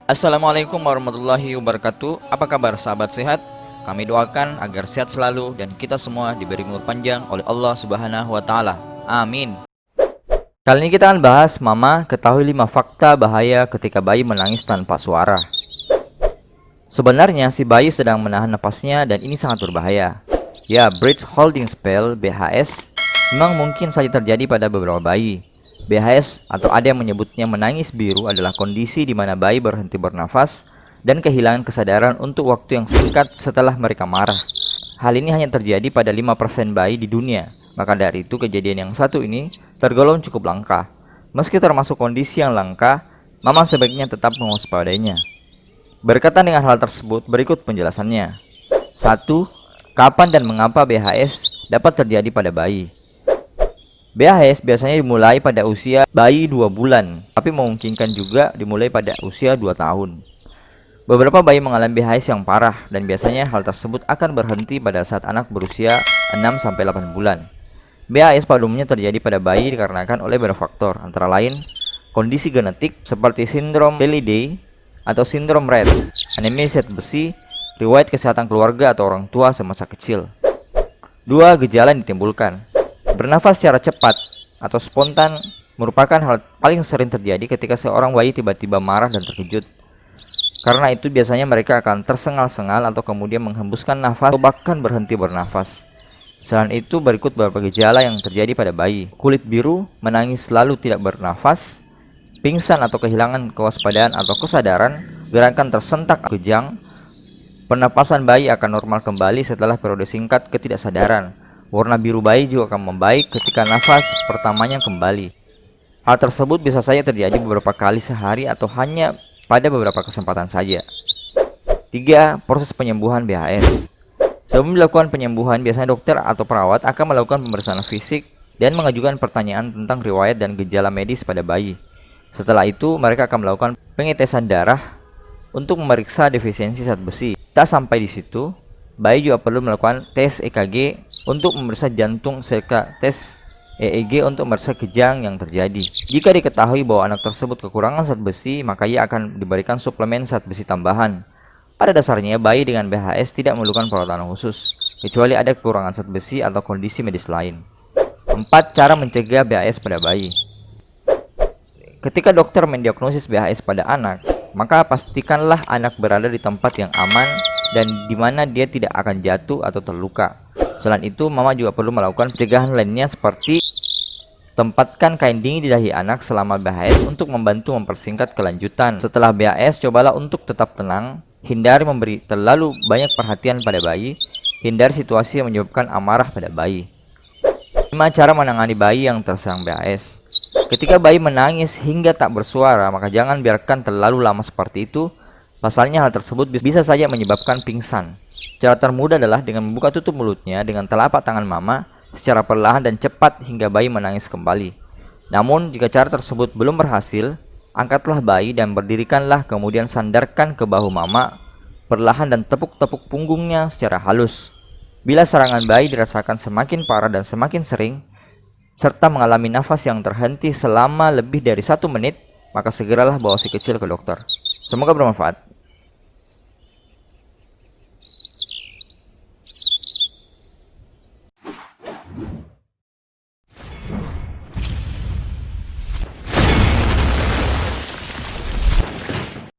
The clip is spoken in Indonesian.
Assalamualaikum warahmatullahi wabarakatuh. Apa kabar sahabat sehat? Kami doakan agar sehat selalu dan kita semua diberi umur panjang oleh Allah Subhanahu wa taala. Amin. Kali ini kita akan bahas Mama ketahui 5 fakta bahaya ketika bayi menangis tanpa suara. Sebenarnya si bayi sedang menahan napasnya dan ini sangat berbahaya. Ya, breath holding spell (BHS) memang mungkin saja terjadi pada beberapa bayi. BHS atau ada yang menyebutnya menangis biru adalah kondisi di mana bayi berhenti bernafas dan kehilangan kesadaran untuk waktu yang singkat setelah mereka marah. Hal ini hanya terjadi pada 5% bayi di dunia. Maka dari itu kejadian yang satu ini tergolong cukup langka. Meski termasuk kondisi yang langka, Mama sebaiknya tetap mewaspadainya. Berkaitan dengan hal tersebut, berikut penjelasannya. 1. Kapan dan mengapa BHS dapat terjadi pada bayi? BHS biasanya dimulai pada usia bayi 2 bulan, tapi memungkinkan juga dimulai pada usia 2 tahun. Beberapa bayi mengalami BHS yang parah dan biasanya hal tersebut akan berhenti pada saat anak berusia 6-8 bulan. BHS pada umumnya terjadi pada bayi dikarenakan oleh beberapa faktor, antara lain kondisi genetik seperti sindrom Bailey atau sindrom Rett, anemia zat besi, riwayat kesehatan keluarga atau orang tua semasa kecil. 2. Gejala yang ditimbulkan. Bernafas secara cepat atau spontan merupakan hal paling sering terjadi ketika seorang bayi tiba-tiba marah dan terkejut. Karena itu biasanya mereka akan tersengal-sengal atau kemudian menghembuskan nafas atau bahkan berhenti bernafas. Selain itu berikut beberapa gejala yang terjadi pada bayi. Kulit biru, menangis selalu tidak bernafas, pingsan atau kehilangan kewaspadaan atau kesadaran, gerakan tersentak kejang, pernapasan bayi akan normal kembali setelah periode singkat ketidaksadaran. Warna biru bayi juga akan membaik ketika nafas pertamanya kembali. Hal tersebut bisa saja terjadi beberapa kali sehari atau hanya pada beberapa kesempatan saja. 3. Proses penyembuhan BHS. Sebelum dilakukan penyembuhan, biasanya dokter atau perawat akan melakukan pemeriksaan fisik dan mengajukan pertanyaan tentang riwayat dan gejala medis pada bayi. Setelah itu, mereka akan melakukan pengetesan darah untuk memeriksa defisiensi zat besi. Tak sampai di situ, bayi juga perlu melakukan tes EKG untuk memeriksa jantung serta tes EEG untuk memeriksa kejang yang terjadi. Jika diketahui bahwa anak tersebut kekurangan zat besi, maka ia akan diberikan suplemen zat besi tambahan. Pada dasarnya, bayi dengan BHS tidak memerlukan perawatan khusus, kecuali ada kekurangan zat besi atau kondisi medis lain. 4. Cara mencegah BHS pada bayi. Ketika dokter mendiagnosis BHS pada anak, maka pastikanlah anak berada di tempat yang aman dan di mana dia tidak akan jatuh atau terluka. Selain itu, Mama juga perlu melakukan pencegahan lainnya seperti tempatkan kain dingin di dahi anak selama BHS untuk membantu mempersingkat kelanjutan. Setelah BHS, cobalah untuk tetap tenang. Hindari memberi terlalu banyak perhatian pada bayi. Hindari situasi yang menyebabkan amarah pada bayi. 5. Cara menangani bayi yang terserang BHS. Ketika bayi menangis hingga tak bersuara, maka jangan biarkan terlalu lama seperti itu. Pasalnya hal tersebut bisa saja menyebabkan pingsan. Cara termudah adalah dengan membuka tutup mulutnya dengan telapak tangan Mama secara perlahan dan cepat hingga bayi menangis kembali. Namun, jika cara tersebut belum berhasil, angkatlah bayi dan berdirikanlah, kemudian sandarkan ke bahu Mama perlahan dan tepuk-tepuk punggungnya secara halus. Bila serangan bayi dirasakan semakin parah dan semakin sering, serta mengalami nafas yang terhenti selama lebih dari 1 menit, maka segeralah bawa si kecil ke dokter. Semoga bermanfaat.